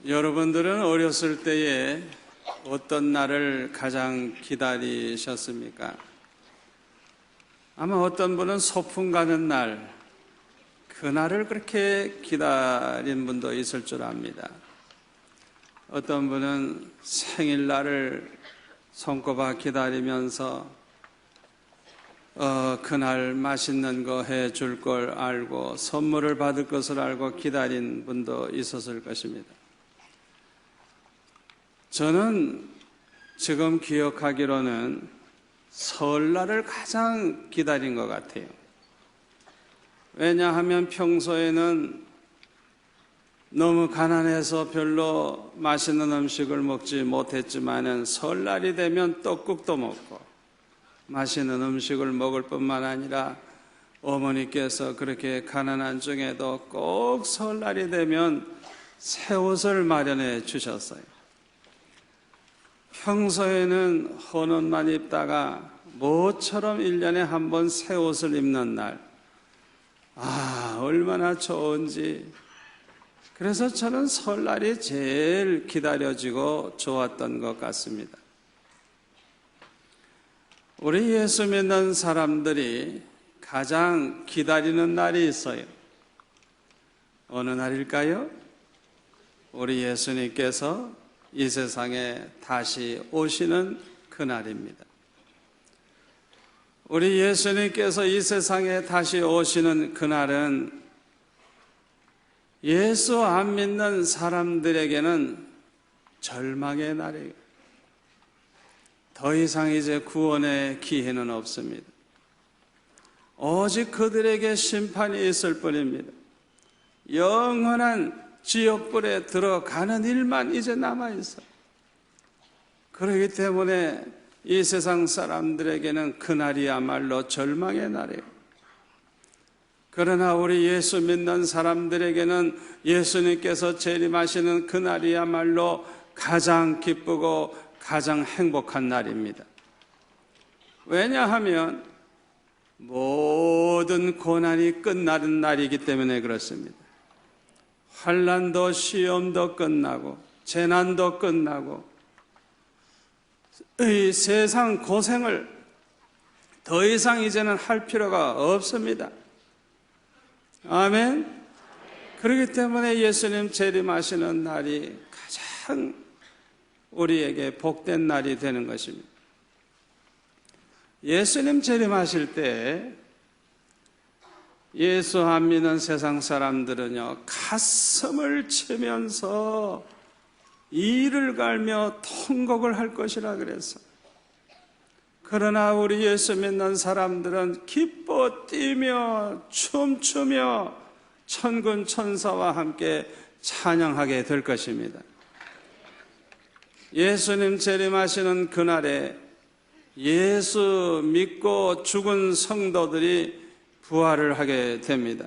여러분들은 어렸을 때에 어떤 날을 가장 기다리셨습니까? 아마 어떤 분은 소풍 가는 날, 그날을 그렇게 기다린 분도 있을 줄 압니다. 어떤 분은 생일날을 손꼽아 기다리면서 그날 맛있는 거 해줄 걸 알고 선물을 받을 것을 알고 기다린 분도 있었을 것입니다. 저는 지금 기억하기로는 설날을 가장 기다린 것 같아요. 왜냐하면 평소에는 너무 가난해서 별로 맛있는 음식을 먹지 못했지만은 설날이 되면 떡국도 먹고 맛있는 음식을 먹을 뿐만 아니라 어머니께서 그렇게 가난한 중에도 꼭 설날이 되면 새 옷을 마련해 주셨어요. 평소에는 헌 옷만 입다가 모처럼 1년에 한 번 새 옷을 입는 날, 얼마나 좋은지. 그래서 저는 설날이 제일 기다려지고 좋았던 것 같습니다. 우리 예수 믿는 사람들이 가장 기다리는 날이 있어요. 어느 날일까요? 우리 예수님께서 이 세상에 다시 오시는 그날입니다. 우리 예수님께서 이 세상에 다시 오시는 그날은 예수 안 믿는 사람들에게는 절망의 날이에요. 더 이상 이제 구원의 기회는 없습니다. 오직 그들에게 심판이 있을 뿐입니다. 영원한 지옥불에 들어가는 일만 이제 남아있어요. 그렇기 때문에 이 세상 사람들에게는 그날이야말로 절망의 날이에요. 그러나 우리 예수 믿는 사람들에게는 예수님께서 재림하시는 그날이야말로 가장 기쁘고 가장 행복한 날입니다. 왜냐하면 모든 고난이 끝나는 날이기 때문에 그렇습니다. 환난도 시험도 끝나고 재난도 끝나고 이 세상 고생을 더 이상 이제는 할 필요가 없습니다. 아멘. 그렇기 때문에 예수님 재림하시는 날이 가장 우리에게 복된 날이 되는 것입니다. 예수님 재림하실 때 예수 안 믿는 세상 사람들은요, 가슴을 치면서 이를 갈며 통곡을 할 것이라 그랬어요. 그러나 우리 예수 믿는 사람들은 기뻐 뛰며 춤추며 천군 천사와 함께 찬양하게 될 것입니다. 예수님 재림하시는 그날에 예수 믿고 죽은 성도들이 부활을 하게 됩니다.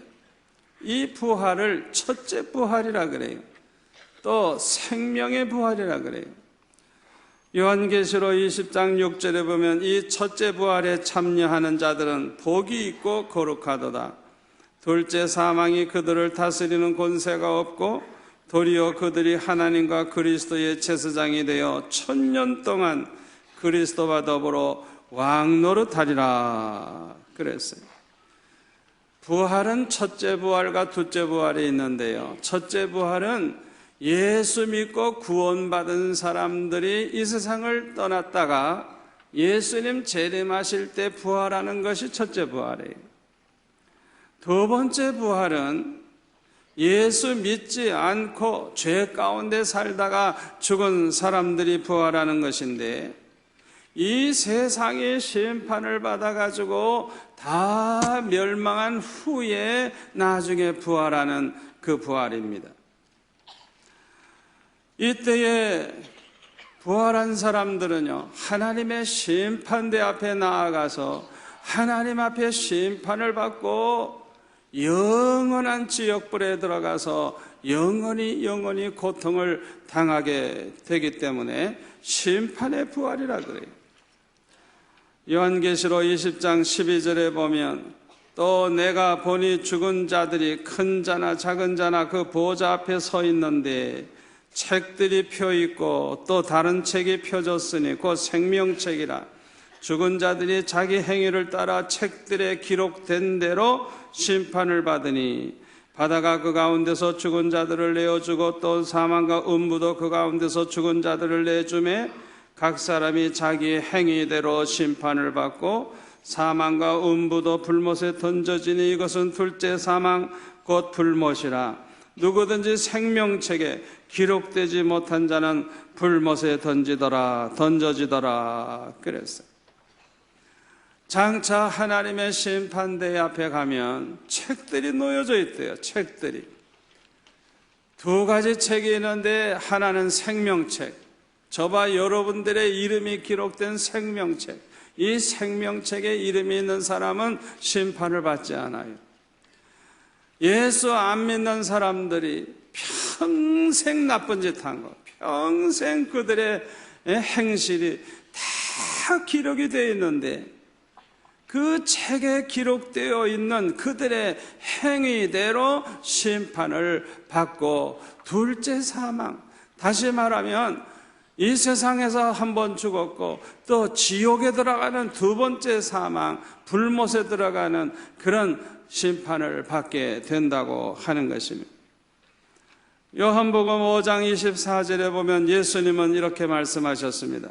이 부활을 첫째 부활이라 그래요. 또 생명의 부활이라 그래요. 요한계시록 20장 6절에 보면 이 첫째 부활에 참여하는 자들은 복이 있고 거룩하도다. 둘째 사망이 그들을 다스리는 권세가 없고 도리어 그들이 하나님과 그리스도의 제사장이 되어 1000년 동안 그리스도와 더불어 왕노릇하리라 그랬어요. 부활은 첫째 부활과 둘째 부활이 있는데요, 첫째 부활은 예수 믿고 구원받은 사람들이 이 세상을 떠났다가 예수님 재림하실 때 부활하는 것이 첫째 부활이에요. 두 번째 부활은 예수 믿지 않고 죄 가운데 살다가 죽은 사람들이 부활하는 것인데, 이 세상의 심판을 받아가지고 다 멸망한 후에 나중에 부활하는 그 부활입니다. 이때에 부활한 사람들은요, 하나님의 심판대 앞에 나아가서 하나님 앞에 심판을 받고 영원한 지옥불에 들어가서 영원히 고통을 당하게 되기 때문에 심판의 부활이라 그래요. 요한계시록 20장 12절에 보면 또 내가 보니 죽은 자들이 큰 자나 작은 자나 그 보좌 앞에 서 있는데 책들이 펴 있고 또 다른 책이 펴졌으니 곧 생명책이라. 죽은 자들이 자기 행위를 따라 책들에 기록된 대로 심판을 받으니 바다가 그 가운데서 죽은 자들을 내어주고 또 사망과 음부도 그 가운데서 죽은 자들을 내주매 각 사람이 자기 행위대로 심판을 받고 사망과 음부도 불못에 던져지니 이것은 둘째 사망 곧 불못이라. 누구든지 생명책에 기록되지 못한 자는 불못에 던져지더라 그랬어요. 장차 하나님의 심판대 앞에 가면 책들이 놓여져 있대요. 책들이 두 가지 책이 있는데 하나는 생명책, 저와 여러분들의 이름이 기록된 생명책. 이 생명책에 이름이 있는 사람은 심판을 받지 않아요. 예수 안 믿는 사람들이 평생 나쁜 짓 한 거, 평생 그들의 행실이 다 기록이 되어 있는데 그 책에 기록되어 있는 그들의 행위대로 심판을 받고 둘째 사망, 다시 말하면 이 세상에서 한 번 죽었고 또 지옥에 들어가는 두 번째 사망, 불못에 들어가는 그런 심판을 받게 된다고 하는 것입니다. 요한복음 5장 24절에 보면 예수님은 이렇게 말씀하셨습니다.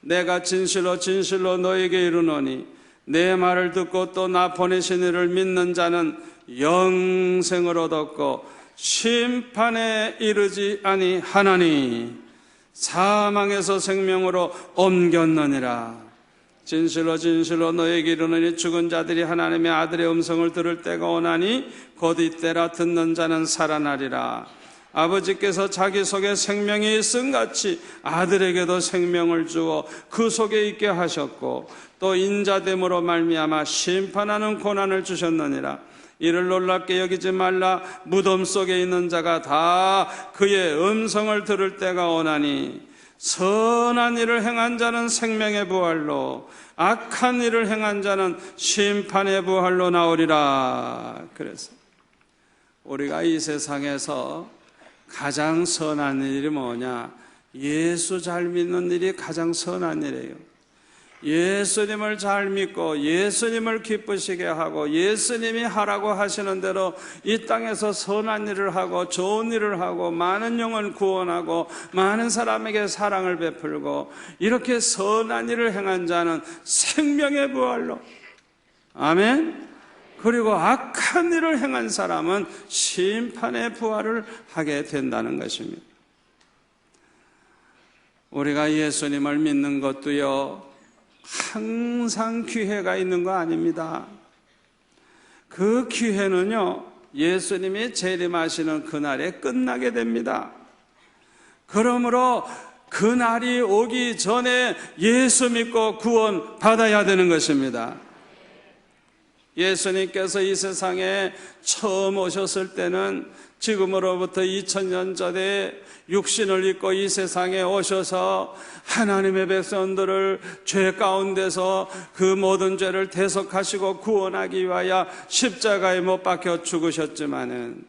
내가 진실로 진실로 너에게 이르노니 내 말을 듣고 또 나 보내신 이를 믿는 자는 영생을 얻었고 심판에 이르지 아니하나니 사망에서 생명으로 옮겼느니라. 진실로 진실로 너에게 이르노니 죽은 자들이 하나님의 아들의 음성을 들을 때가 오나니 곧 이때라. 듣는 자는 살아나리라. 아버지께서 자기 속에 생명이 있음같이 아들에게도 생명을 주어 그 속에 있게 하셨고 또 인자됨으로 말미암아 심판하는 고난을 주셨느니라. 이를 놀랍게 여기지 말라. 무덤 속에 있는 자가 다 그의 음성을 들을 때가 오나니 선한 일을 행한 자는 생명의 부활로 악한 일을 행한 자는 심판의 부활로 나오리라. 그래서 우리가 이 세상에서 가장 선한 일이 뭐냐? 예수 잘 믿는 일이 가장 선한 일이에요. 예수님을 잘 믿고 예수님을 기쁘시게 하고 예수님이 하라고 하시는 대로 이 땅에서 선한 일을 하고 좋은 일을 하고 많은 영혼 구원하고 많은 사람에게 사랑을 베풀고 이렇게 선한 일을 행한 자는 생명의 부활로, 아멘. 그리고 악한 일을 행한 사람은 심판의 부활을 하게 된다는 것입니다. 우리가 예수님을 믿는 것도요, 항상 기회가 있는 거 아닙니다. 그 기회는요, 예수님이 재림하시는 그날에 끝나게 됩니다. 그러므로 그날이 오기 전에 예수 믿고 구원 받아야 되는 것입니다. 예수님께서 이 세상에 처음 오셨을 때는 지금으로부터 2000년 전에 육신을 입고 이 세상에 오셔서 하나님의 백성들을 죄 가운데서 그 모든 죄를 대속하시고 구원하기 위하여 십자가에 못 박혀 죽으셨지만은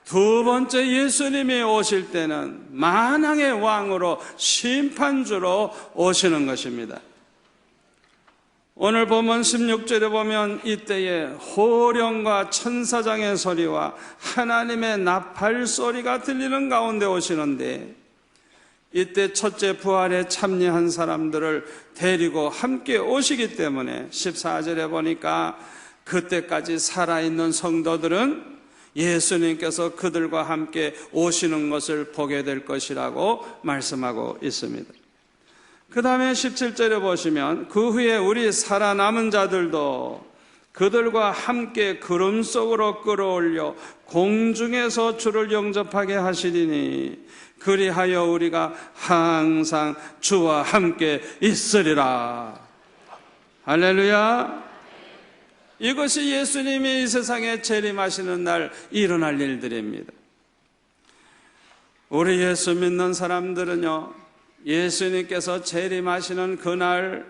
두 번째 예수님이 오실 때는 만왕의 왕으로 심판주로 오시는 것입니다. 오늘 본문 16절에 보면 이때에 호령과 천사장의 소리와 하나님의 나팔 소리가 들리는 가운데 오시는데 이때 첫째 부활에 참여한 사람들을 데리고 함께 오시기 때문에 14절에 보니까 그때까지 살아있는 성도들은 예수님께서 그들과 함께 오시는 것을 보게 될 것이라고 말씀하고 있습니다. 그 다음에 17절에 보시면 그 후에 우리 살아남은 자들도 그들과 함께 구름 속으로 끌어올려 공중에서 주를 영접하게 하시리니 그리하여 우리가 항상 주와 함께 있으리라. 할렐루야. 이것이 예수님이 이 세상에 재림하시는 날 일어날 일들입니다. 우리 예수 믿는 사람들은요, 예수님께서 재림하시는 그날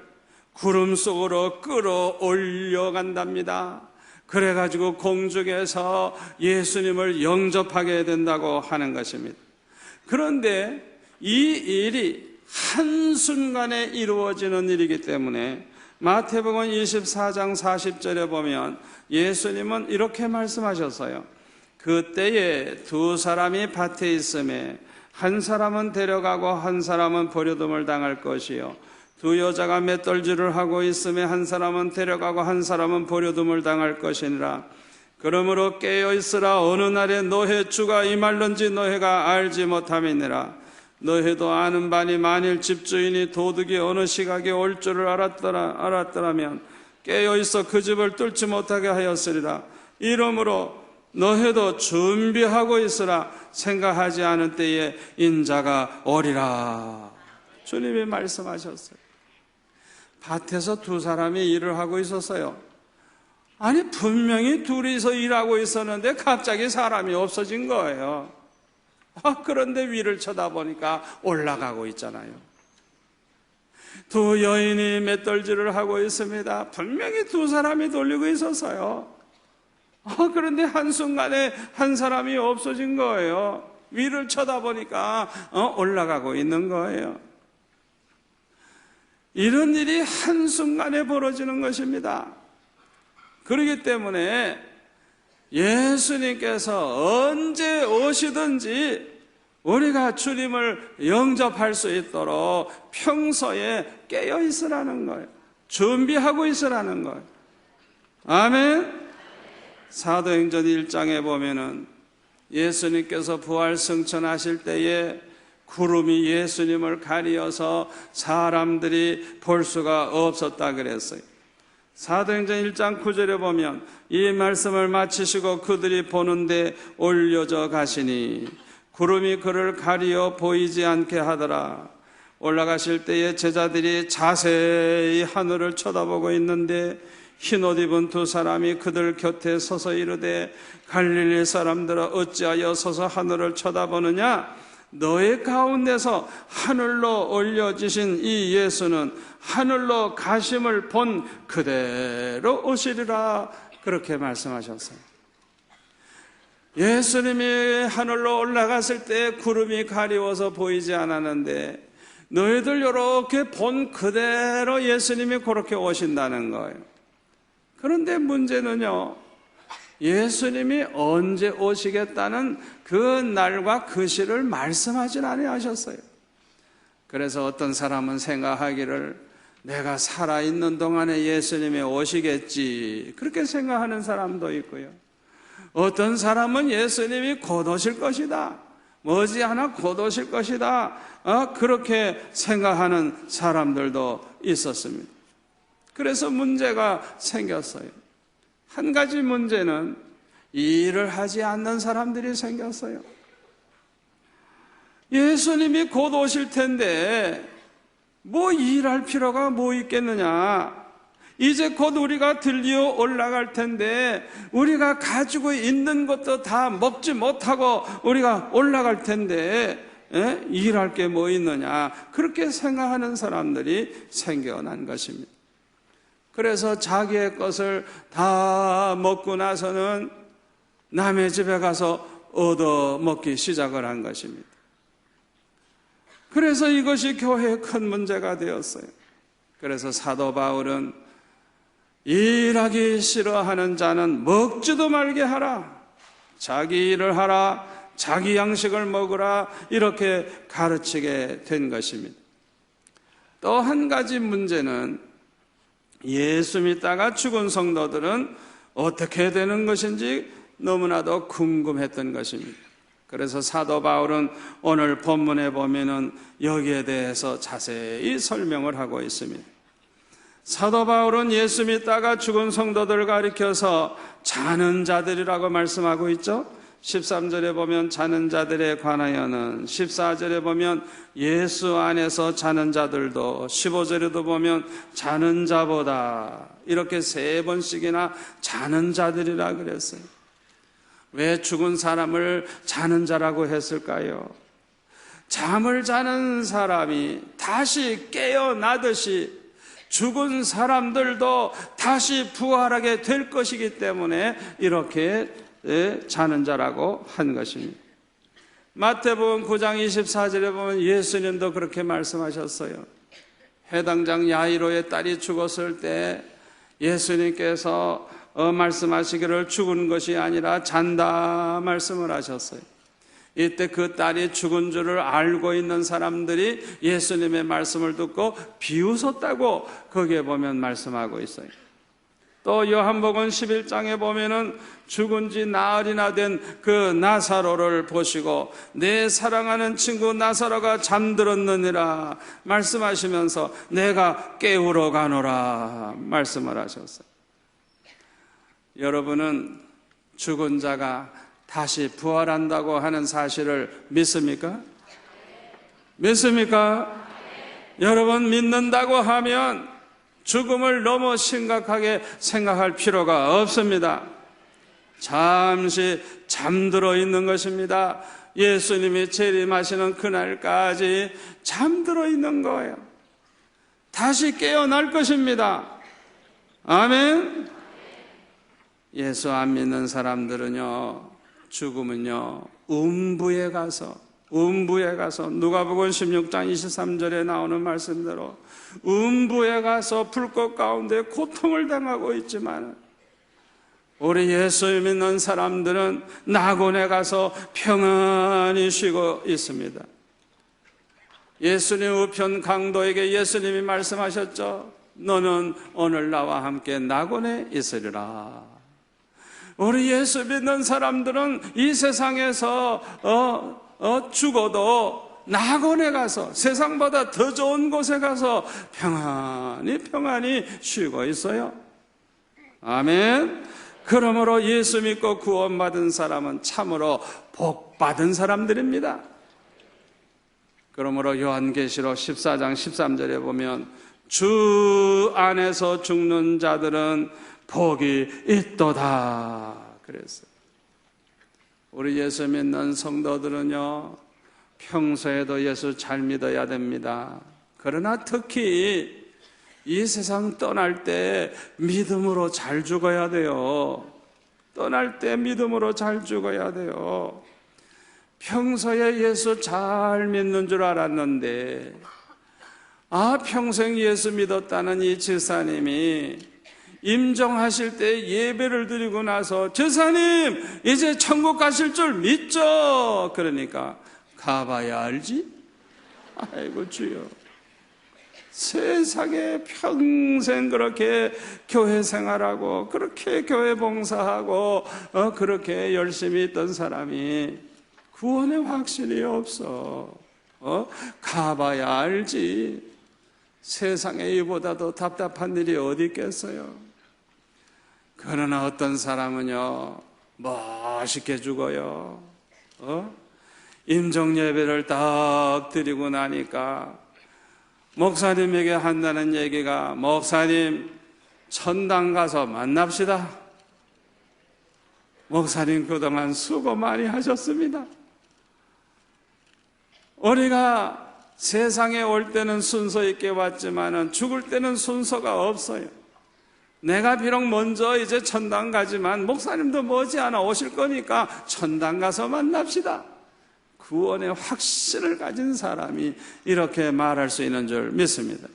구름 속으로 끌어올려 간답니다. 그래가지고 공중에서 예수님을 영접하게 된다고 하는 것입니다. 그런데 이 일이 한순간에 이루어지는 일이기 때문에 마태복음 24장 40절에 보면 예수님은 이렇게 말씀하셨어요. 그때에 두 사람이 밭에 있음에 한 사람은 데려가고 한 사람은 버려둠을 당할 것이요, 두 여자가 맷돌질을 하고 있음에 한 사람은 데려가고 한 사람은 버려둠을 당할 것이니라. 그러므로 깨어있으라. 어느 날에 너의 주가 임할는지 너희가 알지 못함이니라. 너희도 아는 바니 만일 집주인이 도둑이 어느 시각에 올 줄을 알았더라면 깨어있어 그 집을 뚫지 못하게 하였으리라. 이러므로 너희도 준비하고 있으라. 생각하지 않은 때에 인자가 오리라. 주님이 말씀하셨어요. 밭에서 두 사람이 일을 하고 있었어요. 아니, 분명히 둘이서 일하고 있었는데 갑자기 사람이 없어진 거예요. 그런데 위를 쳐다보니까 올라가고 있잖아요. 두 여인이 맷돌질을 하고 있습니다. 분명히 두 사람이 돌리고 있었어요. 그런데 한순간에 한 사람이 없어진 거예요. 위를 쳐다보니까 올라가고 있는 거예요. 이런 일이 한순간에 벌어지는 것입니다. 그렇기 때문에 예수님께서 언제 오시든지 우리가 주님을 영접할 수 있도록 평소에 깨어 있으라는 거예요. 준비하고 있으라는 거예요. 아멘. 사도행전 1장에 보면은 예수님께서 부활 승천하실 때에 구름이 예수님을 가리어서 사람들이 볼 수가 없었다 그랬어요. 사도행전 1장 9절에 보면 이 말씀을 마치시고 그들이 보는데 올려져 가시니 구름이 그를 가리어 보이지 않게 하더라. 올라가실 때에 제자들이 자세히 하늘을 쳐다보고 있는데 흰옷 입은 두 사람이 그들 곁에 서서 이르되 갈릴리 사람들아 어찌하여 서서 하늘을 쳐다보느냐? 너의 가운데서 하늘로 올려지신 이 예수는 하늘로 가심을 본 그대로 오시리라. 그렇게 말씀하셨어요. 예수님이 하늘로 올라갔을 때 구름이 가리워서 보이지 않았는데 너희들 이렇게 본 그대로 예수님이 그렇게 오신다는 거예요. 그런데 문제는요, 예수님이 언제 오시겠다는 그 날과 그 시를 말씀하진 아니하셨어요. 그래서 어떤 사람은 생각하기를 내가 살아있는 동안에 예수님이 오시겠지, 그렇게 생각하는 사람도 있고요. 어떤 사람은 예수님이 곧 오실 것이다, 머지않아 곧 오실 것이다, 그렇게 생각하는 사람들도 있었습니다. 그래서 문제가 생겼어요. 한 가지 문제는 일을 하지 않는 사람들이 생겼어요. 예수님이 곧 오실 텐데 뭐 일할 필요가 뭐 있겠느냐? 이제 곧 우리가 들리어 올라갈 텐데 우리가 가지고 있는 것도 다 먹지 못하고 우리가 올라갈 텐데 일할 게 뭐 있느냐? 그렇게 생각하는 사람들이 생겨난 것입니다. 그래서 자기의 것을 다 먹고 나서는 남의 집에 가서 얻어 먹기 시작을 한 것입니다. 그래서 이것이 교회의 큰 문제가 되었어요. 그래서 사도 바울은 일하기 싫어하는 자는 먹지도 말게 하라, 자기 일을 하라, 자기 양식을 먹으라, 이렇게 가르치게 된 것입니다. 또 한 가지 문제는 예수 믿다가 죽은 성도들은 어떻게 되는 것인지 너무나도 궁금했던 것입니다. 그래서 사도 바울은 오늘 본문에 보면은 여기에 대해서 자세히 설명을 하고 있습니다. 사도 바울은 예수 믿다가 죽은 성도들을 가리켜서 자는 자들이라고 말씀하고 있죠. 13절에 보면 자는 자들에 관하여는, 14절에 보면 예수 안에서 자는 자들도, 15절에도 보면 자는 자보다, 이렇게 3번씩이나 자는 자들이라 그랬어요. 왜 죽은 사람을 자는 자라고 했을까요? 잠을 자는 사람이 다시 깨어나듯이 죽은 사람들도 다시 부활하게 될 것이기 때문에 이렇게 자는 자라고 한 것입니다. 마태복음 9장 24절에 보면 예수님도 그렇게 말씀하셨어요. 해당장 야이로의 딸이 죽었을 때 예수님께서 말씀하시기를 죽은 것이 아니라 잔다 말씀을 하셨어요. 이때 그 딸이 죽은 줄을 알고 있는 사람들이 예수님의 말씀을 듣고 비웃었다고 거기에 보면 말씀하고 있어요. 또 요한복음 11장에 보면은 죽은 지 나흘이나 된 그 나사로를 보시고 내 사랑하는 친구 나사로가 잠들었느니라 말씀하시면서 내가 깨우러 가노라 말씀을 하셨어요. 여러분은 죽은 자가 다시 부활한다고 하는 사실을 믿습니까? 믿습니까? 여러분 믿는다고 하면 죽음을 너무 심각하게 생각할 필요가 없습니다. 잠시 잠들어 있는 것입니다. 예수님이 재림하시는 그날까지 잠들어 있는 거예요. 다시 깨어날 것입니다. 아멘. 예수 안 믿는 사람들은요, 죽음은요 음부에 가서 누가복음 16장 23절에 나오는 말씀대로 음부에 가서 불꽃 가운데 고통을 당하고 있지만 우리 예수 믿는 사람들은 낙원에 가서 평안히 쉬고 있습니다. 예수님 우편 강도에게 예수님이 말씀하셨죠. 너는 오늘 나와 함께 낙원에 있으리라. 우리 예수 믿는 사람들은 이 세상에서 죽어도 낙원에 가서 세상보다 더 좋은 곳에 가서 평안히 쉬고 있어요. 아멘. 그러므로 예수 믿고 구원받은 사람은 참으로 복받은 사람들입니다. 그러므로 요한계시록 14장 13절에 보면 주 안에서 죽는 자들은 복이 있도다 그랬어요. 우리 예수 믿는 성도들은요 평소에도 예수 잘 믿어야 됩니다. 그러나 특히 이 세상 떠날 때 믿음으로 잘 죽어야 돼요. 떠날 때 믿음으로 잘 죽어야 돼요. 평소에 예수 잘 믿는 줄 알았는데 평생 예수 믿었다는 이 지사님이 임종하실 때 예배를 드리고 나서 지사님 이제 천국 가실 줄 믿죠? 그러니까 가봐야 알지? 아이고 주여, 세상에 평생 그렇게 교회 생활하고 그렇게 교회 봉사하고 그렇게 열심히 있던 사람이 구원의 확신이 없어. 가봐야 알지. 세상에 이보다도 답답한 일이 어디 있겠어요. 그러나 어떤 사람은요 멋있게 죽어요. 임종 예배를 딱 드리고 나니까 목사님에게 한다는 얘기가 목사님 천당 가서 만납시다. 목사님 그동안 수고 많이 하셨습니다. 우리가 세상에 올 때는 순서 있게 왔지만은 죽을 때는 순서가 없어요. 내가 비록 먼저 이제 천당 가지만 목사님도 머지않아 오실 거니까 천당 가서 만납시다. 구원의 확신을 가진 사람이 이렇게 말할 수 있는 줄 믿습니다.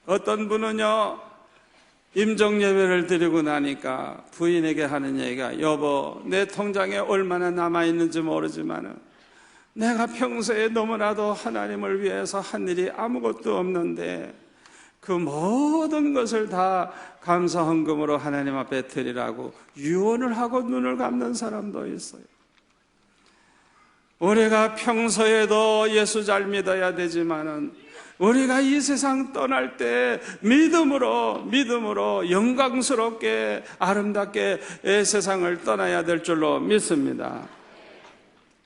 어떤 분은요 임종 예배를 드리고 나니까 부인에게 하는 얘기가 여보 내 통장에 얼마나 남아있는지 모르지만 내가 평소에 너무나도 하나님을 위해서 한 일이 아무것도 없는데 그 모든 것을 다 감사 헌금으로 하나님 앞에 드리라고 유언을 하고 눈을 감는 사람도 있어요. 우리가 평소에도 예수 잘 믿어야 되지만은 우리가 이 세상 떠날 때 믿음으로 영광스럽게 아름답게 세상을 떠나야 될 줄로 믿습니다.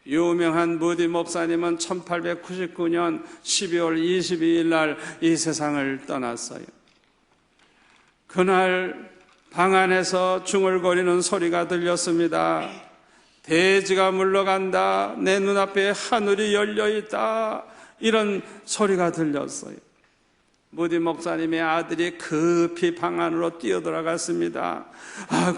유명한 무디 목사님은 1899년 12월 22일 날 이 세상을 떠났어요. 그날 방 안에서 중얼거리는 소리가 들렸습니다. 대지가 물러간다. 내 눈앞에 하늘이 열려있다. 이런 소리가 들렸어요. 무디 목사님의 아들이 급히 방 안으로 뛰어들어갔습니다.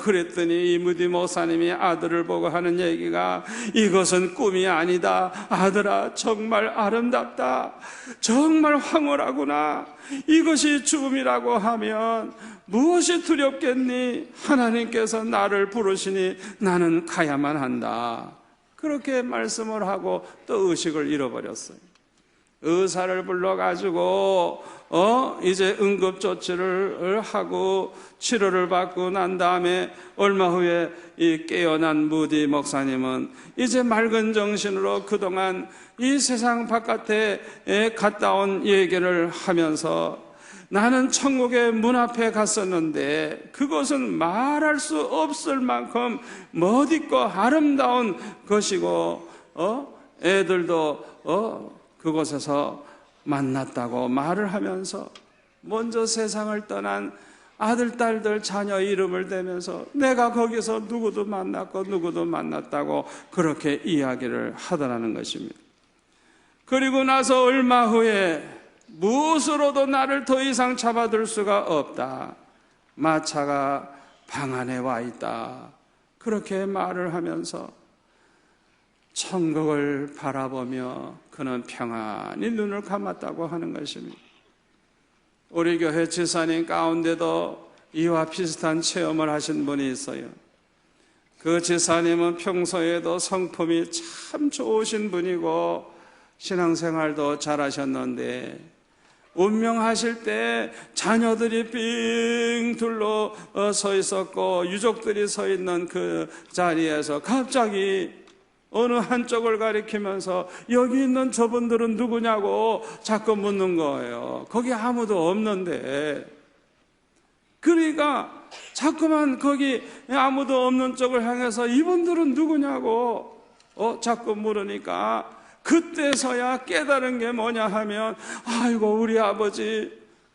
그랬더니 이 무디 목사님이 아들을 보고 하는 얘기가, 이것은 꿈이 아니다. 아들아, 정말 아름답다. 정말 황홀하구나. 이것이 죽음이라고 하면 무엇이 두렵겠니? 하나님께서 나를 부르시니 나는 가야만 한다. 그렇게 말씀을 하고 또 의식을 잃어버렸어요. 의사를 불러가지고 이제 응급조치를 하고 치료를 받고 난 다음에 얼마 후에 이 깨어난 무디 목사님은 이제 맑은 정신으로 그동안 이 세상 바깥에 갔다 온 얘기를 하면서, 나는 천국의 문 앞에 갔었는데 그것은 말할 수 없을 만큼 멋있고 아름다운 것이고 애들도 그곳에서 만났다고 말을 하면서 먼저 세상을 떠난 아들, 딸들, 자녀 이름을 대면서 내가 거기서 누구도 만났고 누구도 만났다고 그렇게 이야기를 하더라는 것입니다. 그리고 나서 얼마 후에 무엇으로도 나를 더 이상 잡아둘 수가 없다. 마차가 방 안에 와 있다. 그렇게 말을 하면서 천국을 바라보며 그는 평안히 눈을 감았다고 하는 것입니다. 우리 교회 지사님 가운데도 이와 비슷한 체험을 하신 분이 있어요. 그 지사님은 평소에도 성품이 참 좋으신 분이고 신앙생활도 잘하셨는데, 운명하실 때 자녀들이 빙 둘러 서 있었고 유족들이 서 있는 그 자리에서 갑자기 어느 한쪽을 가리키면서 여기 있는 저분들은 누구냐고 자꾸 묻는 거예요. 거기 아무도 없는데. 그러니까 자꾸만 거기 아무도 없는 쪽을 향해서 이분들은 누구냐고 자꾸 물으니까, 그때서야 깨달은 게 뭐냐 하면, 아이고 우리 아버지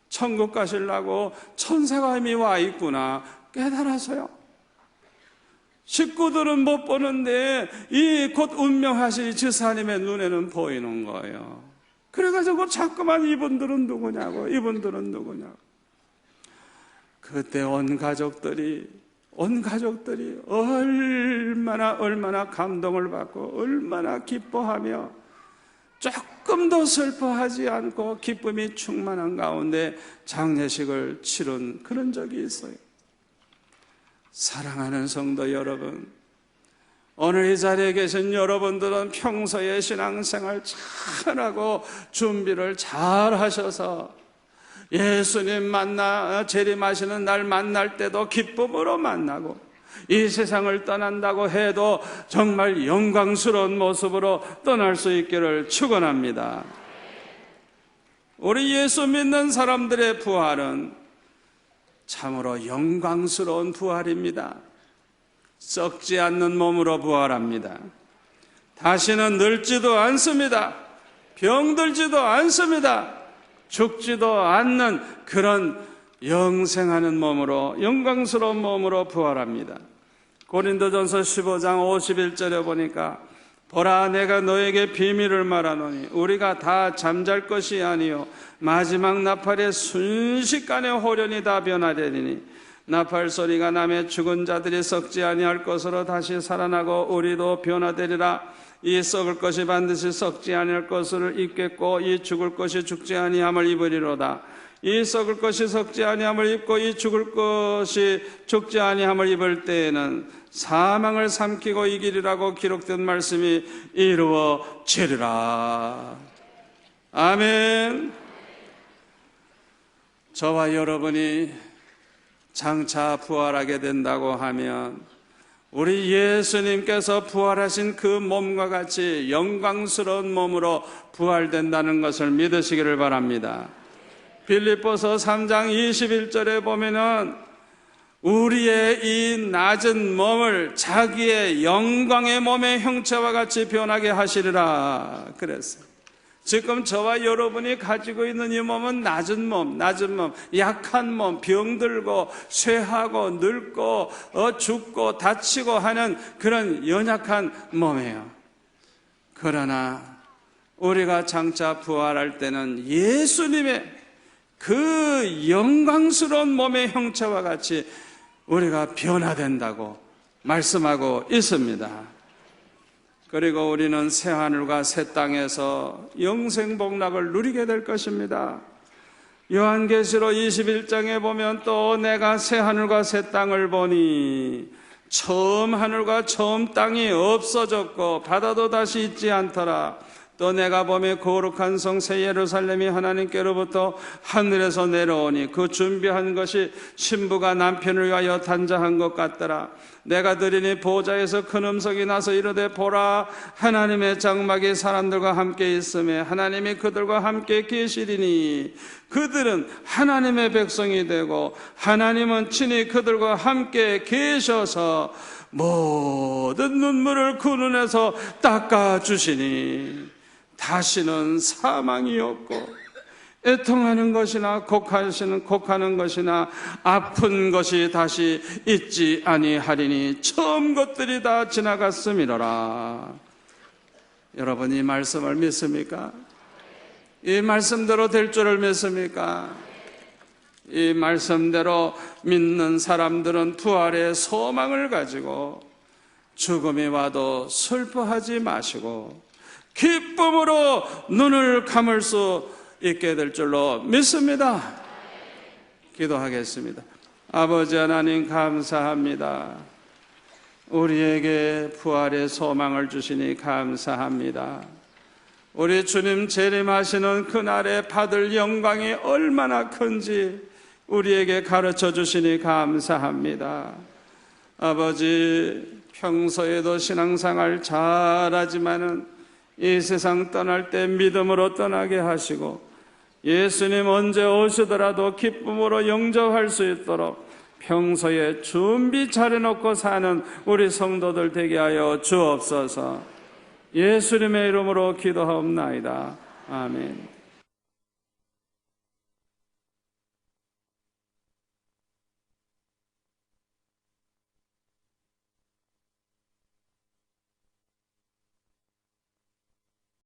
천국 가시려고 천사가 이미 와 있구나 깨달아서요. 식구들은 못 보는데 이 곧 운명하실 지사님의 눈에는 보이는 거예요. 그래가지고 자꾸만 이분들은 누구냐고, 이분들은 누구냐고. 그때 온 가족들이 얼마나 감동을 받고 얼마나 기뻐하며 조금도 슬퍼하지 않고 기쁨이 충만한 가운데 장례식을 치른 그런 적이 있어요. 사랑하는 성도 여러분, 오늘 이 자리에 계신 여러분들은 평소에 신앙생활 잘하고 준비를 잘 하셔서 예수님 재림하시는 날 만날 때도 기쁨으로 만나고, 이 세상을 떠난다고 해도 정말 영광스러운 모습으로 떠날 수 있기를 축원합니다. 우리 예수 믿는 사람들의 부활은 참으로 영광스러운 부활입니다. 썩지 않는 몸으로 부활합니다. 다시는 늙지도 않습니다. 병들지도 않습니다. 죽지도 않는 그런 영생하는 몸으로, 영광스러운 몸으로 부활합니다. 고린도전서 15장 51절에 보니까, 보라 내가 너에게 비밀을 말하노니 우리가 다 잠잘 것이 아니요 마지막 나팔의 순식간에 호련히 다 변화되리니, 나팔 소리가 나매 죽은 자들이 썩지 아니할 것으로 다시 살아나고 우리도 변화되리라. 이 썩을 것이 반드시 썩지 아니할 것을 입겠고 이 죽을 것이 죽지 아니함을 입으리로다. 이 썩을 것이 썩지 아니함을 입고 이 죽을 것이 죽지 아니함을 입을 때에는 사망을 삼키고 이기리라고 기록된 말씀이 이루어지리라. 아멘. 저와 여러분이 장차 부활하게 된다고 하면 우리 예수님께서 부활하신 그 몸과 같이 영광스러운 몸으로 부활된다는 것을 믿으시기를 바랍니다. 빌립보서 3장 21절에 보면은 우리의 이 낮은 몸을 자기의 영광의 몸의 형체와 같이 변하게 하시리라 그랬어요. 지금 저와 여러분이 가지고 있는 이 몸은 낮은 몸, 약한 몸, 병들고 쇠하고 늙고 죽고 다치고 하는 그런 연약한 몸이에요. 그러나 우리가 장차 부활할 때는 예수님의 그 영광스러운 몸의 형체와 같이 우리가 변화된다고 말씀하고 있습니다. 그리고 우리는 새하늘과 새 땅에서 영생복락을 누리게 될 것입니다. 요한계시록 21장에 보면 또 내가 새하늘과 새 땅을 보니 처음 하늘과 처음 땅이 없어졌고 바다도 다시 있지 않더라. 또 내가 보매 거룩한 성 새 예루살렘이 하나님께로부터 하늘에서 내려오니 그 준비한 것이 신부가 남편을 위하여 단장한 것 같더라. 내가 들으니 보좌에서 큰 음성이 나서 이르되 보라, 하나님의 장막이 사람들과 함께 있음에 하나님이 그들과 함께 계시리니 그들은 하나님의 백성이 되고 하나님은 친히 그들과 함께 계셔서 모든 눈물을 그 눈에서 닦아주시니 다시는 사망이 없고 애통하는 것이나 곡하는 것이나 아픈 것이 다시 있지 아니하리니 처음 것들이 다 지나갔음이로라. 여러분, 이 말씀을 믿습니까? 이 말씀대로 될 줄을 믿습니까? 이 말씀대로 믿는 사람들은 부활의 소망을 가지고 죽음이 와도 슬퍼하지 마시고 기쁨으로 눈을 감을 수 있게 될 줄로 믿습니다. 기도하겠습니다. 아버지 하나님, 감사합니다. 우리에게 부활의 소망을 주시니 감사합니다. 우리 주님 재림하시는 그날에 받을 영광이 얼마나 큰지 우리에게 가르쳐 주시니 감사합니다. 아버지, 평소에도 신앙생활 잘하지만은 이 세상 떠날 때 믿음으로 떠나게 하시고 예수님 언제 오시더라도 기쁨으로 영접할 수 있도록 평소에 준비 잘해놓고 사는 우리 성도들 되게 하여 주옵소서. 예수님의 이름으로 기도하옵나이다. 아멘.